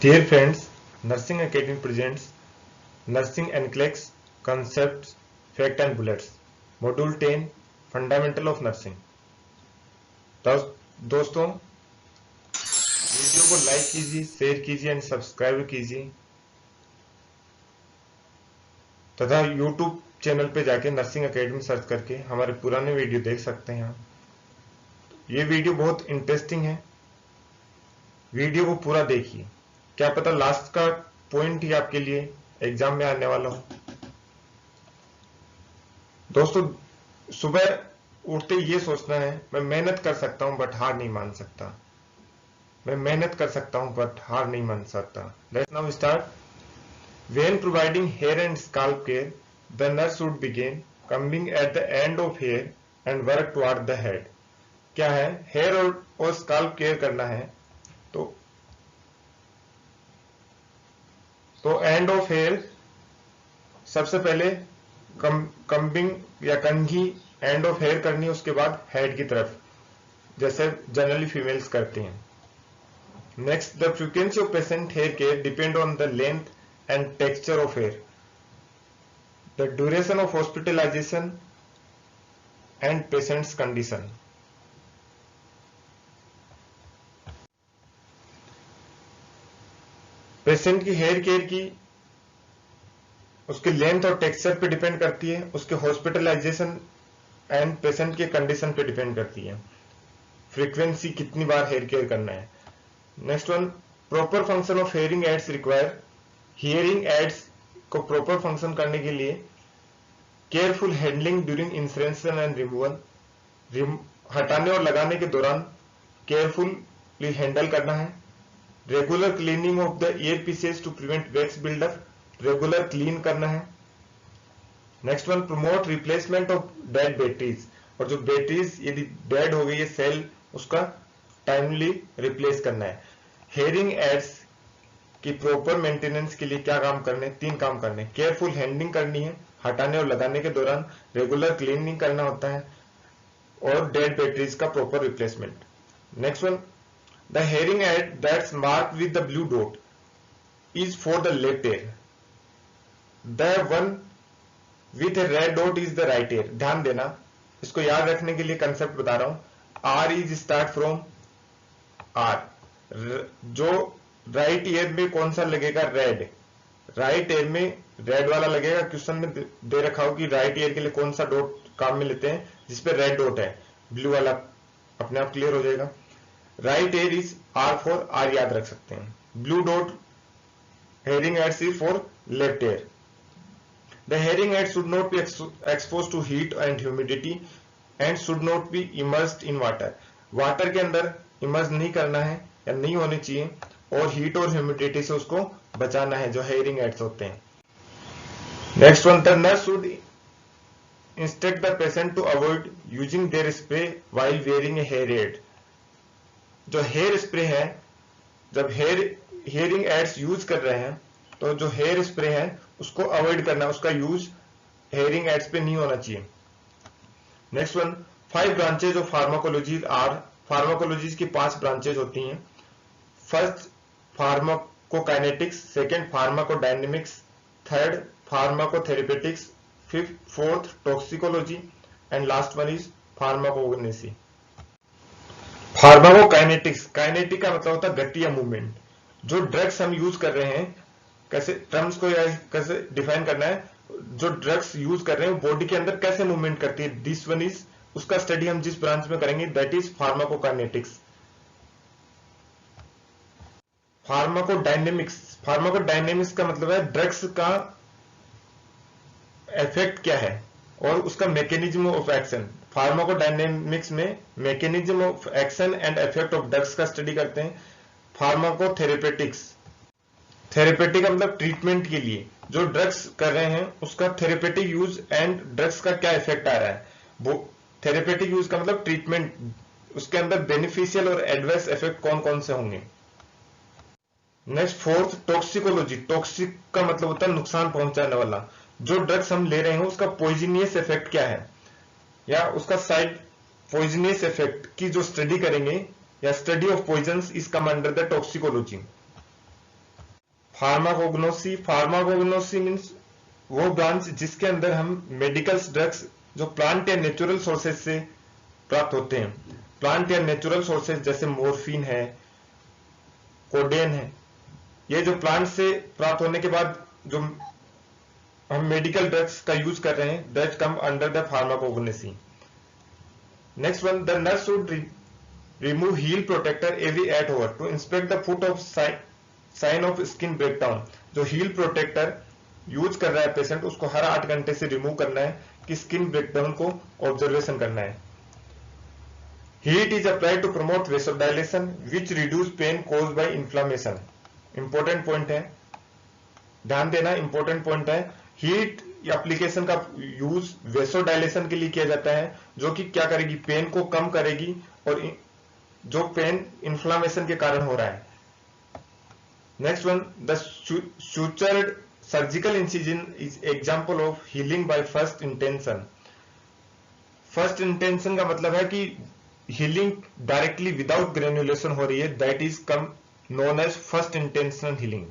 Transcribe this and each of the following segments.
Dear friends, Nursing Academy presents Nursing NCLEX Concepts, Fact and Bullets, Module 10, Fundamental of Nursing। दोस्तों, video को like कीजिए, share कीजिए and subscribe कीजिए तथा YouTube channel पे जाके नर्सिंग एकेडमी सर्च करके हमारे पुराने वीडियो देख सकते हैं। ये वीडियो बहुत इंटरेस्टिंग है, वीडियो को पूरा देखिए, क्या पता लास्ट का पॉइंट ही आपके लिए एग्जाम में आने वाला हो। दोस्तों, सुबह उठते ये सोचना है मैं मेहनत कर सकता हूं बट हार नहीं मान सकता, मैं मेहनत कर सकता हूं बट हार नहीं मान सकता। Let's now start. When providing hair and scalp care the nurse should begin combing at the end of hair and work toward the head. क्या है, हेयर और स्कैल्प केयर करना है तो एंड ऑफ हेयर सबसे पहले कम्बिंग या कंघी एंड ऑफ हेयर करनी है, उसके बाद हेड की तरफ, जैसे जनरली फीमेल्स करती हैं। Next, the frequency of patient hair care depend on the length and texture of hair, the duration of hospitalisation and patient's condition. Patient की हेयर केयर की उसके लेंथ और टेक्सचर पे डिपेंड करती है, उसके हॉस्पिटलाइजेशन एंड पेशेंट के condition पे डिपेंड करती है, फ्रीक्वेंसी कितनी बार हेयर केयर करना है। Next one, proper function of hearing aids require, hearing aids को प्रॉपर फंक्शन करने के लिए careful handling during insertion and removal, हटाने और लगाने के दौरान केयरफुली हैंडल करना है। Regular cleaning of the ear pieces to prevent wax buildup, regular clean करना है। Next one, promote replacement of dead batteries, और जो बैटरीज यदि डेड हो गई है सेल, उसका टाइमली रिप्लेस करना है। हेयरिंग एड्स की प्रॉपर मेंटेनेंस के लिए क्या काम करने, 3 काम करने, केयरफुल हैंडलिंग करनी है, हटाने और लगाने के दौरान रेगुलर क्लीनिंग करना होता है, और डेड बैटरीज का proper replacement. Next one, the hearing aid that's marked with the blue dot is for the left ear, the one with A red dot is the right year. ध्यान देना, इसको याद रखने के लिए कंसेप्ट बता रहा हूं। R is start from R, जो राइट ईयर में कौन सा लगेगा, रेड, राइट ईयर में रेड वाला लगेगा। क्वेश्चन में दे रखा हो कि राइट ईयर के लिए कौन सा डॉट काम में लेते हैं, जिसपे रेड डॉट है, ब्लू वाला अपने आप क्लियर हो जाएगा। Right ear is R for R, याद रख सकते हैं। Blue dot hearing aids is for left ear. The hearing aid should not be exposed to heat and humidity and should not be immersed in water. Water के अंदर emerge नहीं करना है या नहीं होनी चाहिए, और हीट और ह्यूमिडिटी से उसको बचाना है, जो हेयरिंग एड्स होते हैं। Next one, the nurse should instruct the patient to avoid using their spray while wearing a hair aid. जो हेयर स्प्रे है, जब हेयरिंग एड्स यूज कर रहे हैं तो जो हेयर स्प्रे है उसको अवॉइड करना, उसका यूज हेयरिंग एड्स पे नहीं होना चाहिए। Next one, 5 branches of pharmacology are, pharmacology की 5 ब्रांचेज होती हैं। First pharmacokinetics, second pharmacodynamics, third pharmacotherapeutics, fourth toxicology and last one is pharmacognosy. Pharmacokinetics, kinetic का मतलब होता है गति या मूवमेंट। जो ड्रग्स हम यूज कर रहे हैं, कैसे टर्म्स को कैसे डिफाइन करना है, जो ड्रग्स यूज कर रहे हैं बॉडी के अंदर कैसे मूवमेंट करती है, दिस वन इज, उसका स्टडी हम जिस ब्रांच में करेंगे that is pharmacokinetics. Pharmacodynamics, pharmacodynamics का मतलब है ड्रग्स का इफेक्ट क्या है और उसका मैकेनिज्म ऑफ एक्शन। फार्माकोडायनेमिक्स में mechanism of action and effect of drugs का स्टडी करते हैं। फार्माकोथेरेपेटिक्स, थेरेपेटिक का मतलब ट्रीटमेंट के लिए, जो ड्रग्स कर रहे हैं उसका थेरेपेटिक यूज एंड ड्रग्स का क्या इफेक्ट आ रहा है, वो थेरेपेटिक यूज का मतलब ट्रीटमेंट, उसके अंदर बेनिफिशियल और एडवर्स इफेक्ट कौन कौन से होंगे। नेक्स्ट फोर्थ टॉक्सिकोलॉजी, टॉक्सिक का मतलब होता है नुकसान पहुंचाने वाला, जो ड्रग्स हम ले रहे हैं उसका पॉइजनियस इफेक्ट क्या है, या उसका साइड पॉइजनियस इफेक्ट की जो स्टडी करेंगे, या study of poisons is come under the toxicology. Pharmacognosy means वो ब्रांच जिसके अंदर हम मेडिकल ड्रग्स जो प्लांट या नेचुरल सोर्सेज से प्राप्त होते हैं, प्लांट या नेचुरल सोर्सेज जैसे मोर्फिन है, कोडेन है, ये जो प्लांट से प्राप्त होने के बाद जो हम मेडिकल ड्रग्स का यूज कर रहे हैं, that come under the pharmacognosy. Next one, the nurse should remove heel protector every 8 hour to inspect the foot of sign of skin breakdown. जो हील प्रोटेक्टर यूज कर रहा है पेशेंट, उसको हर 8 घंटे से रिमूव करना है कि स्किन ब्रेकडाउन को ऑब्जर्वेशन करना है। Heat is applied to promote vasodilation which reduce pain caused by inflammation. Important point है, ध्यान देना, इंपॉर्टेंट पॉइंट है। हीट एप्लीकेशन का यूज वेसोडाइलेशन के लिए किया जाता है, जो कि क्या करेगी, पेन को कम करेगी, और जो पेन इन्फ्लामेशन के कारण हो रहा है। Next one, the sutured surgical incision is example of healing by first intention. First intention का मतलब है कि हीलिंग डायरेक्टली विदाउट ग्रेन्युलेशन हो रही है, that is come known as first intentional healing.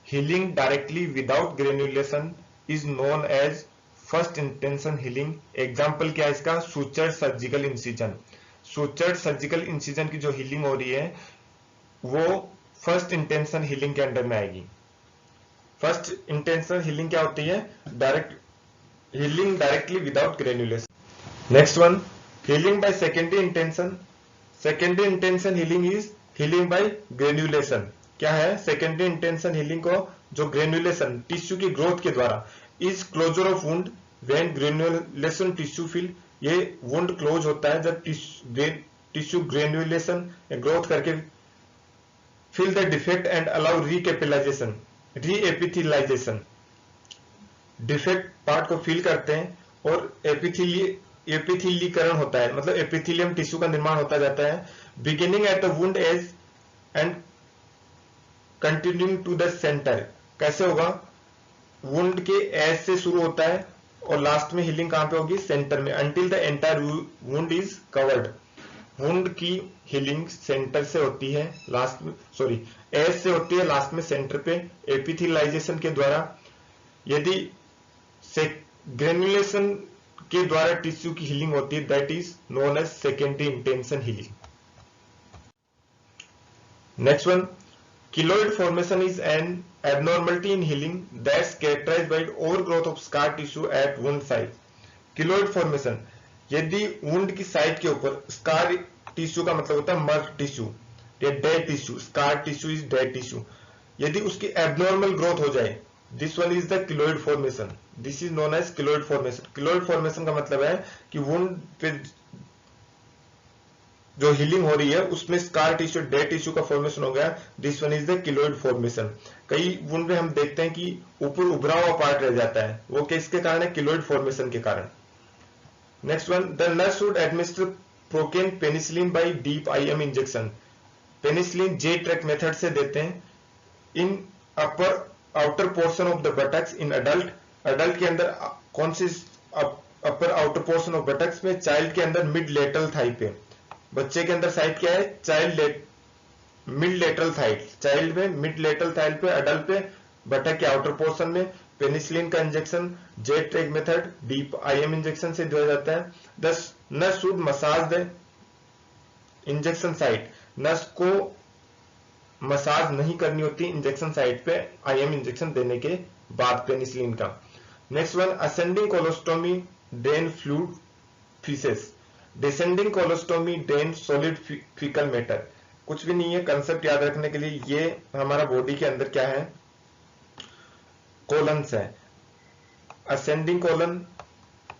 Healing directly without granulation is known as first intention healing. Example क्या है इसका, sutured surgical incision. sutured surgical incision की जो हीलिंग हो रही है वो फर्स्ट इंटेंशन हीलिंग के अंडर में आएगी। फर्स्ट इंटेंशन हीलिंग क्या होती है, healing directly without granulation. Next one, healing by secondary intention. Secondary intention healing is healing by granulation. क्या है सेकेंडरी इंटेंशन हीलिंग को, जो ग्रेन्युलेशन टिश्यू की ग्रोथ के द्वारा, is closure of wound when granulation tissue fill. ये wound close होता है जब टिश्यू ग्रेन्युलेशन ग्रोथ करके fill the defect and allow recapillarization, reepithelialization. Defect part को फिल करते हैं और एपिथीलीकरण होता है, मतलब एपिथीलियम टिश्यू का निर्माण होता जाता है, beginning at the wound edge and continuing to the centre. कैसे होगा, वुंड के एज से शुरू होता है और लास्ट में हीलिंग कहां पे होगी, सेंटर में, until the entire wound is covered. Wound की हीलिंग सेंटर से होती है, लास्ट में एज से होती है, लास्ट में सेंटर पे एपिथेलाइजेशन के द्वारा। यदि ग्रेन्युलेशन के द्वारा टिश्यू की हीलिंग होती है, that is known as secondary intention healing. Next one, keloid formation is an abnormality in healing that's characterized by overgrowth of scar tissue at wound site. keloid formation, यदि wound की site के ऊपर scar tissue का मतलब होता है मर्ग tissue या dead tissue, scar tissue is dead tissue, यदि उसकी एबनॉर्मल ग्रोथ हो जाए, this one is the keloid formation, this is known as keloid formation. keloid formation का मतलब है कि वुंड पे जो हीलिंग हो रही है उसमें स्कार टिश्यू, डेड टिश्यू का फॉर्मेशन हो गया, this one is the keloid formation. कई वुंड में हम देखते हैं कि ऊपर उभरा हुआ पार्ट रह जाता है, वो किसके कारण है, keloid फॉर्मेशन के कारण। Next one, the nurse should administer procaine penicillin by deep IM injection. Penicillin J track method से देते हैं in upper outer portion of the buttocks in adult. Adult के अंदर कौन सी upper outer portion of buttocks में, child के अंदर मिड लेटरल थाई पे। बच्चे के अंदर साइड क्या है, मिड लेटरल थाइड, चाइल्ड में मिड लेटरल थाइड पे, अडल्ट पे बटक के आउटर पोर्शन में। पेनिसिलिन का injection jet track method deep IM injection से दिया जाता है। दस nurse should massage the injection site. Nurse को मसाज नहीं करनी होती इंजेक्शन साइट पे IM इंजेक्शन देने के बाद पेनिसिलिन का। Next one, ascending colostomy drain fluid faeces, descending colostomy drain solid faecal matter. कुछ भी नहीं है, कंसेप्ट याद रखने के लिए, ये हमारा बॉडी के अंदर क्या है, कोलन्स है, असेंडिंग कोलन,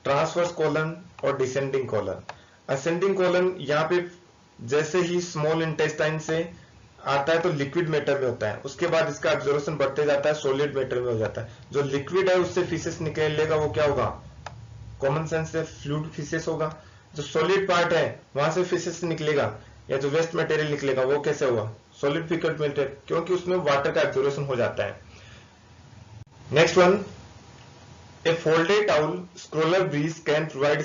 ट्रांसवर्स कोलन और डिसेंडिंग कोलन। असेंडिंग कोलन यहाँ पे जैसे ही स्मॉल इंटेस्टाइन से आता है तो लिक्विड मैटर में होता है, उसके बाद इसका एब्जॉर्प्शन बढ़ते जाता है, सॉलिड मैटर में हो जाता है। जो लिक्विड है उससे फीसेस निकलेगा, वो क्या होगा, कॉमन सेंस से फ्लूइड फीसेस होगा। जो सॉलिड पार्ट है वहां से फीसेस निकलेगा या जो वेस्ट मटेरियल निकलेगा वो कैसे होगा, सॉलिड फीकल मैटर, क्योंकि उसमें वाटर का एब्जॉर्प्शन हो जाता है। Next one, a folded towel scrotal bridge can provide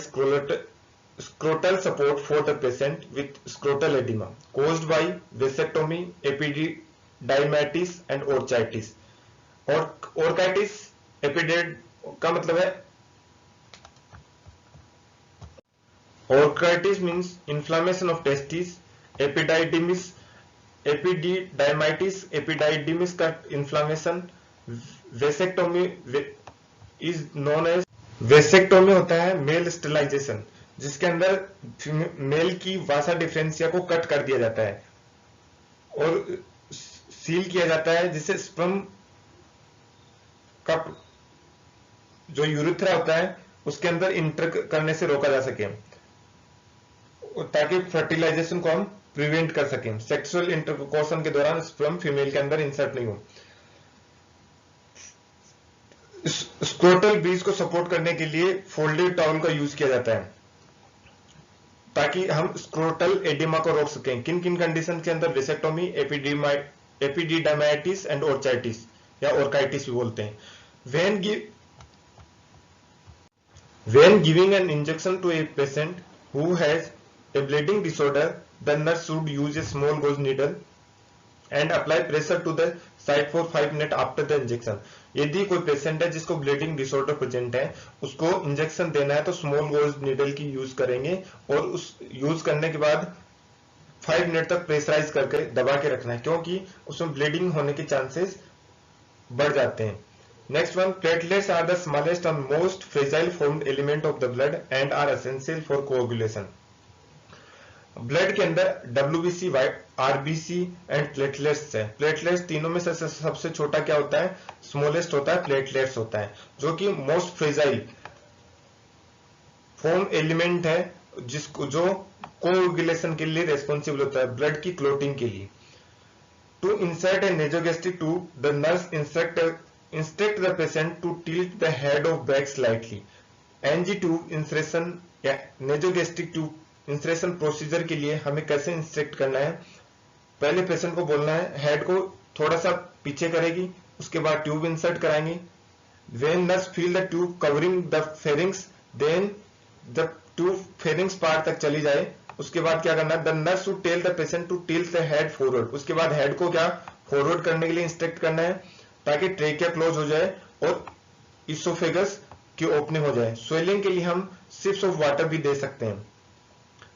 scrotal support for the patient with scrotal edema caused by vasectomy, epididymitis and orchitis. और ओर्काइटिस एपिडेड का मतलब है, orchitis means inflammation of testis, epididymis epididymitis epididymis का inflammation, vasectomy is known as, vasectomy होता है mail sterilisation, जिसके अंदर mail की वासा डिफरेंशिया को कट कर दिया जाता है और सील किया जाता है, जिससे स्पर्म का जो यूरिथ्रा होता है उसके अंदर इंटर करने से रोका जा सके, ताकि फर्टिलाइजेशन को हम प्रिवेंट कर सकें। सेक्सुअल इंटरकोर्सन के दौरान स्पर्म फीमेल के अंदर इंसर्ट नहीं हो। स्क्रोटल ब्रीज को सपोर्ट करने के लिए फोल्डेड टॉवल का यूज किया जाता है, ताकि हम स्क्रोटल एडिमा को रोक सकें। किन किन कंडीशन के अंदर? वेसेक्टोमी, एपिडिडाइमाइटिस एंड ओर्चाइटिस या ओर्काइटिस भी बोलते हैं। When giving an injection to a patient who has a bleeding disorder, the nurse should use a small gauge needle and apply pressure to the site for 5 minutes after the injection. यदि कोई patient है जिसको bleeding disorder present है, उसको injection देना है तो small goes needle की यूज करेंगे और उस यूज करने के बाद 5 मिनट तक प्रेशराइज करके दबा के रखना है, क्योंकि उसमें ब्लीडिंग होने के चांसेस बढ़ जाते हैं। Next one, platelets are the smallest and most fragile formed element of the blood and are essential for coagulation. Blood के अंदर WBC, RBC एंड प्लेटलेट्स है। प्लेटलेट्स तीनों में से सबसे छोटा क्या होता है? स्मॉलेस्ट होता है, प्लेटलेट्स होता है, जो कि मोस्ट फ्रेजाइल फॉर्म एलिमेंट है, जिसको जो कोएगुलेशन के लिए रेस्पॉन्सिबल होता है, ब्लड की क्लोटिंग के लिए। To insert a nasogastric tube, the nurse instruct the patient to tilt the head of back slightly. NG tube insertion या nasogastric tube insertion प्रोसीजर के लिए हमें कैसे इंस्ट्रक्ट करना है? पहले पेशेंट को बोलना है हेड को थोड़ा सा पीछे करेगी, उसके बाद ट्यूब इंसर्ट कराएंगे। When nurse feel the tube covering the pharynx, then the tube pharynx part तक चली जाए, उसके बाद क्या करना है? The nurse should tell the patient to tilt the head forward. उसके बाद हेड को क्या फॉरवर्ड करने के लिए इंस्ट्रक्ट करना है, ताकि ट्रेकिया क्लोज हो जाए और इसोफेगस की ओपनिंग हो जाए। स्वेलिंग के लिए हम सिप्स ऑफ वाटर भी दे सकते हैं।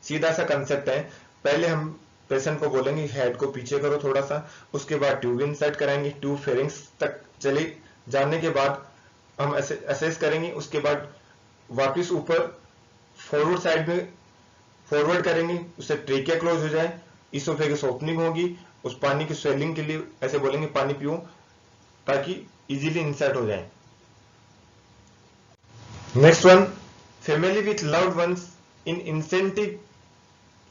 सीधा सा कंसेप्ट है, पहले हम पेशेंट को बोलेंगे हेड को पीछे करो थोड़ा सा, उसके बाद ट्यूब इंसर्ट कराएंगे, ट्यूब फेरिंग्स तक चले जाने के बाद हम असेस करेंगे, उसके बाद वापिस ऊपर फॉरवर्ड साइड में फॉरवर्ड करेंगे, उससे ट्रेकिया क्लोज हो जाए, इसोफेगस ओपनिंग होगी। उस पानी की स्वेलिंग के लिए ऐसे बोलेंगे पानी पियो, ताकि इजीली इंसर्ट हो जाए। Next one, family with loved ones in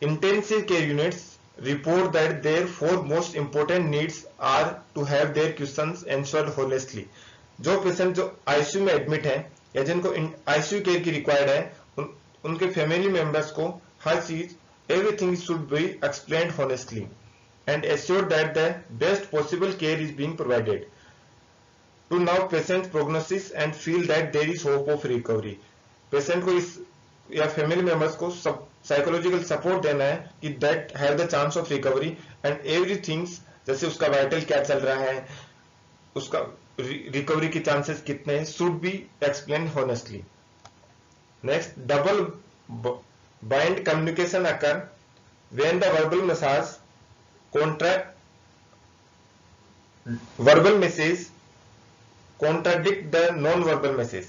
intensive care units report that their 4 most important needs are to have their questions answered honestly. जो पेशेंट जो आईसीयू में एडमिट है या जिनको आईसीयू केयर की रिक्वायर्ड है, उनके फैमिली मेंबर्स को हर चीज everything should be explained honestly and assure that the best possible care is being provided to now patient prognosis and feel that there is hope of recovery. Patient को इस या family members को psychological support देना है कि that have the chance of recovery and everything, जैसे उसका vital क्या चल रहा है, उसका रिकवरी के चांसेस कितने हैं, should be explain honestly. Next, double bind communication occur when the verbal message contradict the non-verbal message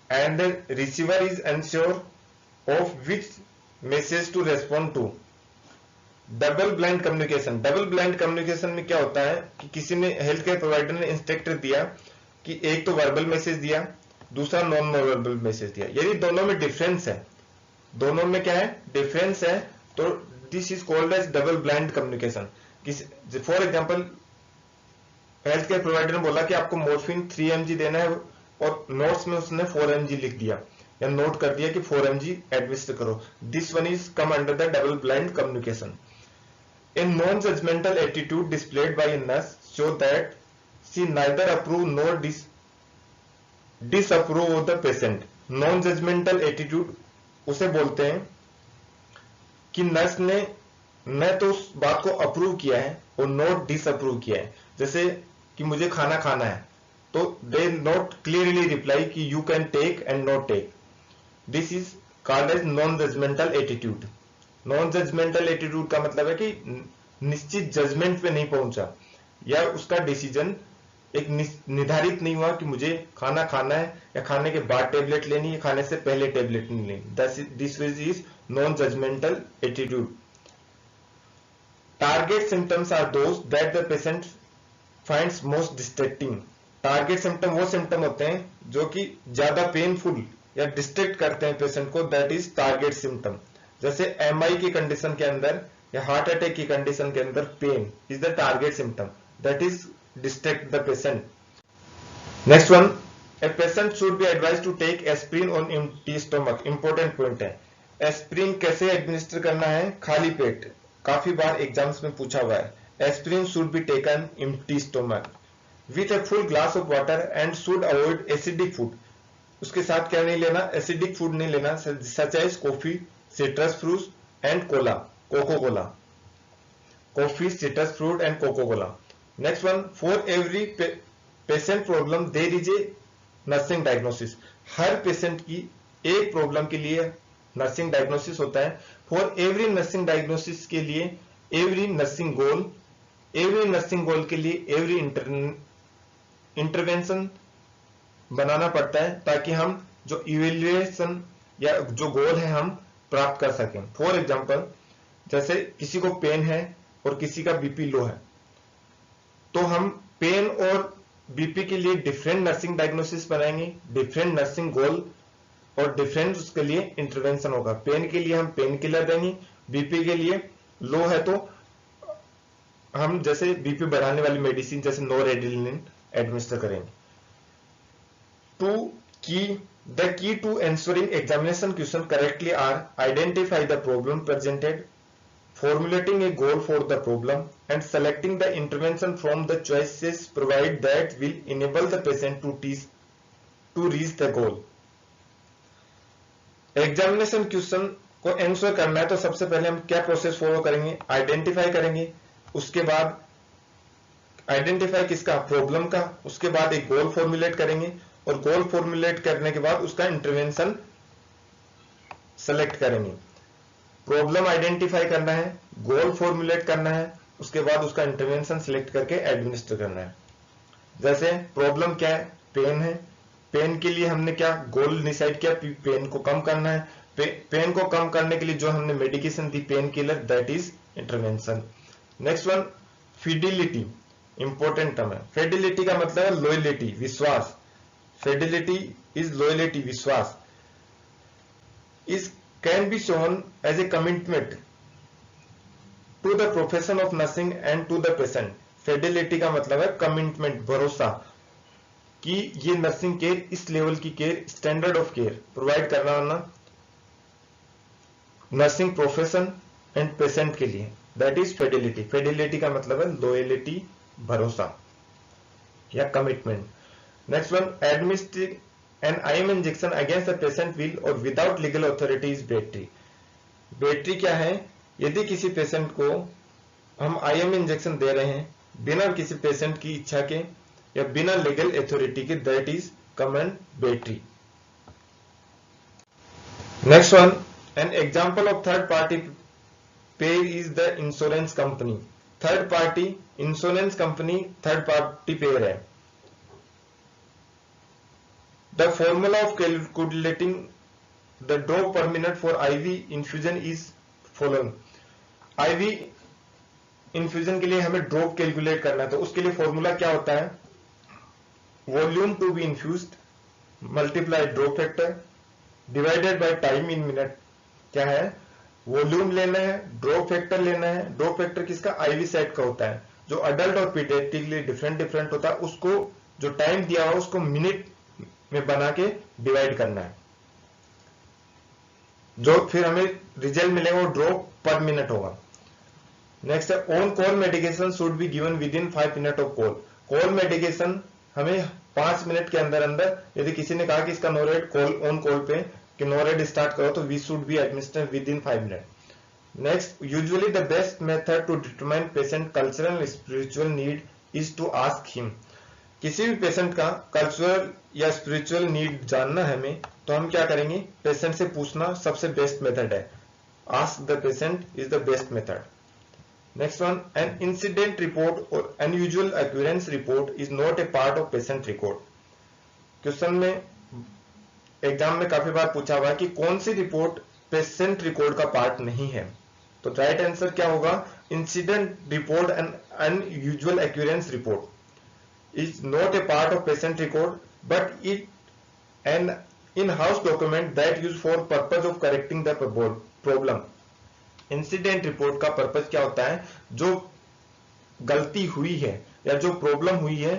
and the receiver is unsure of which message to respond to. Double blind communication. Double blind communication में क्या होता है कि किसी ने health care provider ने instructor दिया कि एक तो वर्बल मैसेज दिया, दूसरा नॉन वर्बल मैसेज दिया। यदि दोनों में डिफरेंस है, दोनों में क्या है डिफरेंस है, तो this is called as double blind communication. For example, health care provider ने बोला कि आपको मॉर्फिन 3 mg देना है और नोट्स में उसने 4 mg लिख दिया या नोट कर दिया कि 4 mg एडमिनिस्टर करो। This one is come under the double blind communication. A non-judgmental attitude displayed by a nurse show that she neither approve nor disapprove of the patient. Non-judgmental attitude उसे बोलते हैं कि nurse ने न तो उस बात को अप्रूव किया है और नॉट डिसअप्रूव किया है। जैसे कि मुझे खाना खाना है, तो दे नॉट क्लियरली रिप्लाई कि you can take and not take. This is called as non judgemental attitude. Non judgemental attitude का मतलब है कि निश्चित जजमेंट पे नहीं पहुंचा, या उसका डिसीजन एक निर्धारित नहीं हुआ कि मुझे खाना खाना है या खाने के बाद टेबलेट लेनी है, खाने से पहले टेबलेट नहीं लेनी। This is non judgemental attitude. Target symptoms are those that the patient finds most distracting. Target symptom वो सिम्टम होते हैं जो कि ज्यादा पेनफुल या डिस्ट्रैक्ट करते हैं पेशेंट को, दैट इज टारगेट सिम्टम। जैसे एमआई की कंडीशन के अंदर या हार्ट अटैक की कंडीशन के अंदर pain is the target symptom that is distract the patient. Next one, a patient should be advised to take aspirin on empty stomach. Important point है, aspirin कैसे administer करना है? खाली पेट। काफी बार एग्जाम्स में पूछा हुआ है। Aspirin should be taken empty stomach with a full glass of water and should avoid acidic food. उसके साथ क्या नहीं लेना? एसिडिक फूड नहीं लेना, such as coffee, citrus fruit and cola, cocoa cola. Coffee, citrus fruit and cocoa cola. Next one, for every patient problem there is a nursing diagnosis. हर patient की एक प्रॉब्लम के लिए नर्सिंग डायग्नोसिस होता है। For every nursing diagnosis के लिए every nursing गोल के लिए एवरी इंटरवेंशन बनाना पड़ता है, ताकि हम जो इवेल्युएशन या जो गोल है हम प्राप्त कर सकें। फॉर एग्जांपल, जैसे किसी को पेन है और किसी का बीपी लो है, तो हम पेन और बीपी के लिए डिफरेंट नर्सिंग डायग्नोसिस बनाएंगे, डिफरेंट नर्सिंग गोल और डिफरेंट उसके लिए इंटरवेंशन होगा। पेन के लिए हम पेन किलर देंगे, बीपी के लिए लो है तो हम जैसे बीपी बढ़ाने वाली मेडिसिन जैसे नोरेडिलिन एडमिनिस्टर करेंगे। The key to answering examination question correctly are identify the problem presented, formulating a goal for the problem, and selecting the intervention from the choices provided that will enable the patient to reach the goal. Examination question को answer करना है तो सबसे पहले हम क्या process follow करेंगे? Identify करेंगे, उसके बाद आइडेंटिफाई किसका? प्रॉब्लम का। उसके बाद एक गोल फॉर्मुलेट करेंगे और गोल फॉर्मुलेट करने के बाद उसका इंटरवेंशन सेलेक्ट करेंगे। प्रॉब्लम आइडेंटिफाई करना है, गोल फॉर्मुलेट करना है, उसके बाद उसका इंटरवेंशन सिलेक्ट करके एडमिनिस्टर करना है। जैसे प्रॉब्लम क्या है? पेन है। पेन के लिए हमने क्या गोल डिसाइड किया? पेन को कम करना है। पेन को कम करने के लिए जो हमने medication the pain killer, that is intervention. Next one, fidelity, important term है। फिडिलिटी का मतलब है लॉयलिटी, विश्वास। फिडिलिटी इज लॉयलिटी, विश्वास। Is can be shown as a commitment to the profession of nursing and to the patient. Fidelity का मतलब है commitment, भरोसा कि ये नर्सिंग केयर, इस लेवल की care, standard of care provide करना नर्सिंग प्रोफेशन एंड पेशेंट के लिए, दैट इज फिडेलिटी। फिडेलिटी का मतलब है लॉयलिटी, भरोसा या commitment. Next one, administrating an IM injection against the patient will or without legal authority is battery. Battery क्या है? यदि किसी पेशेंट को हम IM इंजेक्शन दे रहे हैं बिना किसी पेशेंट की इच्छा के या बिना लीगल अथॉरिटी के, that is common battery. Next one, an example of third party pair is the insurance company. Third party insurance company third party pair है। The formula of calculating the drop per minute for IV infusion is following. IV infusion के लिए हमें drop calculate करना है, तो उसके लिए formula क्या होता है? Volume to be infused multiply drop factor divided by time in minute. क्या है? वॉल्यूम लेना है, ड्रॉप फैक्टर लेना है। ड्रॉप फैक्टर किसका? IV सेट का होता है, जो अडल्ट और पीडियाट्रिक के लिए डिफरेंट होता है। उसको जो टाइम दिया हुआ उसको मिनट में बना के डिवाइड करना है, जो फिर हमें रिजल्ट मिलेगा वो ड्रॉप पर मिनट होगा। नेक्स्ट है, on call medication should be given with in 5 minute of call. Call medication हमें 5 मिनट के अंदर अंदर, यदि किसी ने कहा कि इसका नोरेड कॉल ऑन कॉल पे कि नोरेड स्टार्ट करो, तो we should be administered within 5 minute. Next, usually the best method to determine patient cultural spiritual need is to ask him. किसी भी पेशेंट का कल्चरल या स्पिरिचुअल नीड जानना है हमें, तो हम क्या करेंगे, पेशेंट से पूछना सबसे बेस्ट मेथड है। Ask the patient is the best method. Next one, an incident report और unusual occurrence report is not a part of patient record. Question में एग्जाम में काफी बार पूछा हुआ है कि कौन सी रिपोर्ट पेशेंट रिकॉर्ड का पार्ट नहीं है। तो राइट आंसर क्या होगा, incident report and unusual occurrence report is not a part of patient record but it an in-house document that used for purpose of correcting the problem। Incident report का purpose क्या होता है, जो गलती हुई है या जो प्रॉब्लम हुई है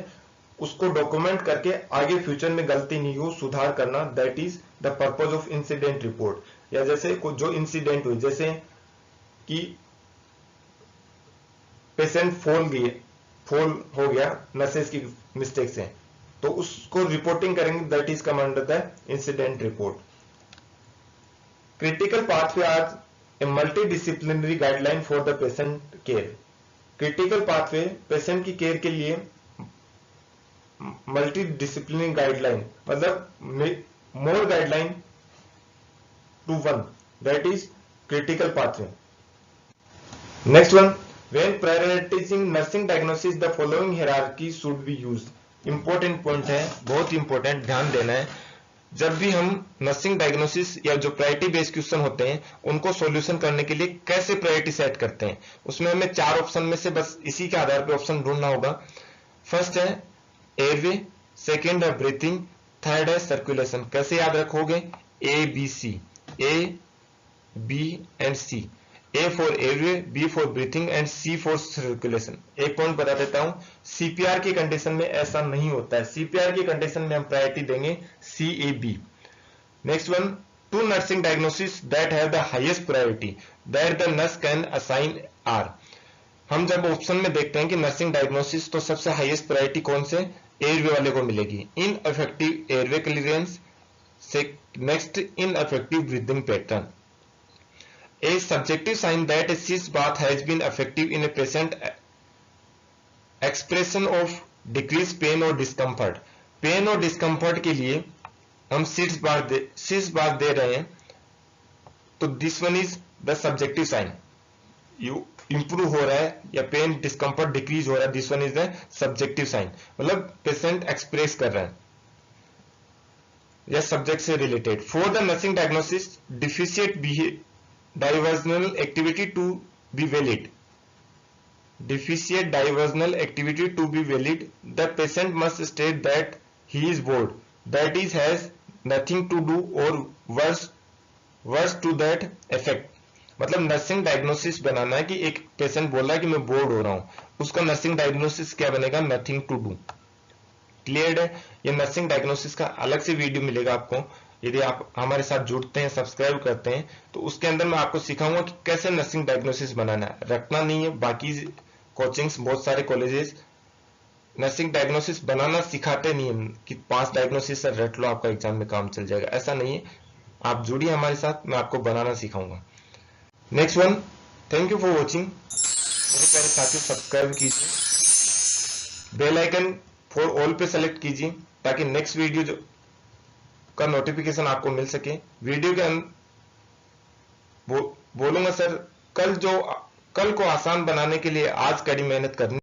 उसको डॉक्यूमेंट करके आगे फ्यूचर में गलती नहीं हो सुधार करना, that is the purpose of incident report. या जैसे जो इंसिडेंट हुई, जैसे कि पेशेंट फॉल हो गया नर्सेस की मिस्टेक से, तो उसको रिपोर्टिंग करेंगे, that is come under the incident report. Critical pathway are a multidisciplinary guideline for the patient care. Critical pathway patient की केयर के लिए मल्टी डिसिप्लिनरी गाइडलाइन, मतलब more guideline to one, that is critical pathway. Next one, when prioritizing nursing diagnosis the following hierarchy should be used। Important point है, बहुत important, ध्यान देना है। जब भी हम नर्सिंग डायग्नोसिस या जो प्रायोरिटी बेस्ड क्वेश्चन होते हैं उनको सॉल्यूशन करने के लिए कैसे प्रायोरिटी सेट करते हैं, उसमें हमें 4 ऑप्शन में से बस इसी के आधार पर ऑप्शन ढूंढना होगा। फर्स्ट है एयरवे, सेकेंड है ब्रीथिंग, थर्ड है सर्कुलेशन। कैसे याद रखोगे, A B C, A B and C. A for airway, B for breathing and C for circulation। एक पॉइंट बता देता हूं, CPR की कंडीशन में ऐसा नहीं होता है। CPR की कंडीशन में हम प्रायोरिटी देंगे CAB। Next one, two nursing diagnosis that have the highest priority that the nurse can assign are. हम जब ऑप्शन में देखते हैं कि नर्सिंग डायग्नोसिस, तो सबसे हाईएस्ट प्रायोरिटी कौन से, एयरवे वाले को मिलेगी। In effective airway clearance, next in effective breathing pattern. A subjective sign that a sitz bath has been effective in a patient expression of decreased pain or discomfort। Pain और discomfort के लिए हम sitz bath दे रहे हैं, तो this one is the subjective sign, you improve हो रहा है या पेन डिस्कम्फर्ट डिक्रीज हो रहा है, this one is the subjective sign, मतलब पेशेंट एक्सप्रेस कर रहा है या सब्जेक्ट से related. For the nursing diagnosis deficient diversional activity to be valid, deficient diversional activity to be valid, the patient must state that he is bored, that is has nothing to do or worse to that effect। मतलब nursing diagnosis बनाना है कि एक patient बोल रहा है कि मैं board हो रहा हूं, उसका नर्सिंग डायग्नोसिस क्या बनेगा, नथिंग टू डू। क्लियर है, ये नर्सिंग डायग्नोसिस का अलग से वीडियो मिलेगा आपको, यदि आप हमारे साथ जुड़ते हैं, सब्सक्राइब करते हैं, तो उसके अंदर मैं आपको सिखाऊंगा कि कैसे नर्सिंग डायग्नोसिस बनाना है। रखना नहीं है, बाकी कोचिंग्स बहुत सारे कॉलेजेस नर्सिंग डायग्नोसिस बनाना सिखाते नहीं है कि 5 डायग्नोसिस से रट लो आपका एग्जाम में काम चल जाएगा, ऐसा नहीं है। आप जुड़िए हमारे साथ, मैं आपको बनाना सिखाऊंगा। Next one, thank you for watching. मेरे प्यारे साथियों, सब्सक्राइब कीजिए, बेल आइकन फॉर ऑल पे सेलेक्ट कीजिए ताकि नेक्स्ट वीडियो जो का नोटिफिकेशन आपको मिल सके। वीडियो के बोलूंगा सर, कल को आसान बनाने के लिए आज कड़ी मेहनत करनी